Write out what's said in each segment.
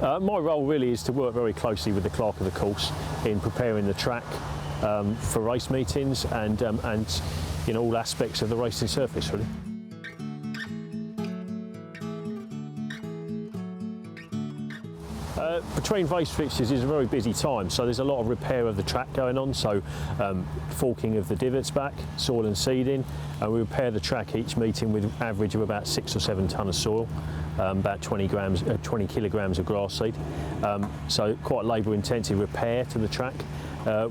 My role really is to work very closely with the clerk of the course in preparing the track for race meetings and in all aspects of the racing surface, really. Between race fixtures is a very busy time, so there's a lot of repair of the track going on, so forking of the divots back, soil and seeding, and we repair the track each meeting with an average of about 6 or 7 tonne of soil, about 20 kilograms of grass seed, so quite labour intensive repair to the track.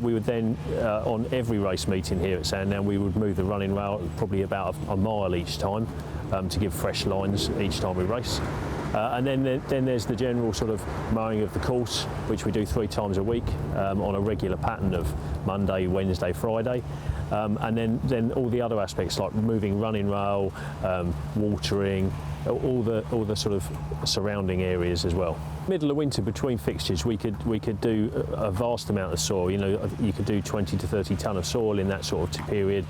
We would then, on every race meeting here at Sandown, we would move the running rail probably about a mile each time to give fresh lines each time we race. And then there's the general sort of mowing of the course, which we do 3 times a week on a regular pattern of Monday, Wednesday, Friday. And then all the other aspects like moving running rail, watering, all the sort of surrounding areas as well. Middle of winter between fixtures we could do a vast amount of soil. You know, you could do 20 to 30 tonne of soil in that sort of period.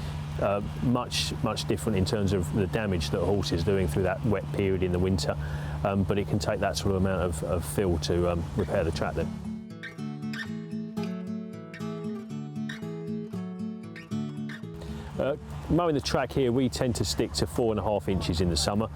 Much different in terms of the damage that a horse is doing through that wet period in the winter, but it can take that sort of amount of fill to repair the track then. Mowing the track here, we tend to stick to 4.5 inches in the summer.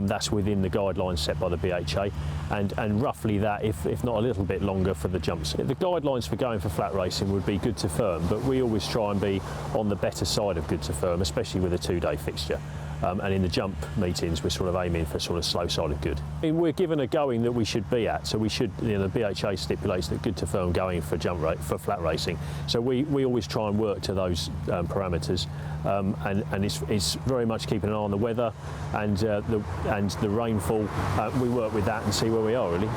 That's within the guidelines set by the BHA, and roughly that, if not a little bit longer, for the jumps. The guidelines for going for flat racing would be good to firm, but we always try and be on the better side of good to firm, especially with a 2-day fixture. And in the jump meetings, we're sort of aiming for sort of slow side of good. I mean, we're given a going that we should be at, so we should, you know, the BHA stipulates that good to firm going for for flat racing. So we always try and work to those parameters, and it's very much keeping an eye on the weather and the rainfall. We work with that and see where we are really.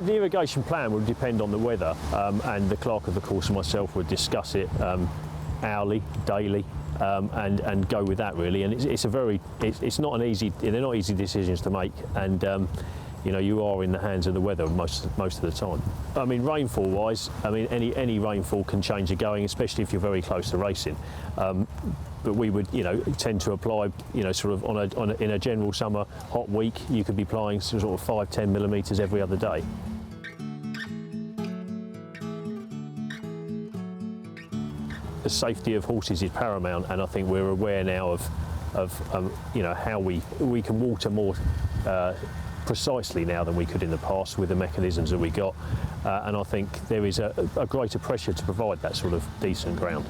The irrigation plan would depend on the weather, and the clerk of the course and myself would discuss it hourly, daily, and go with that really. And it's not an easy, they're not easy decisions to make, and you know, you are in the hands of the weather most of the time. I mean, rainfall wise, I mean any rainfall can change the going, especially if you're very close to racing. But we would, you know, tend to apply, you know, sort of in a general summer hot week, you could be applying sort of 5-10 millimetres every other day. The safety of horses is paramount, and I think we're aware now of you know, how we can water more precisely now than we could in the past with the mechanisms that we got, and I think there is a greater pressure to provide that sort of decent ground.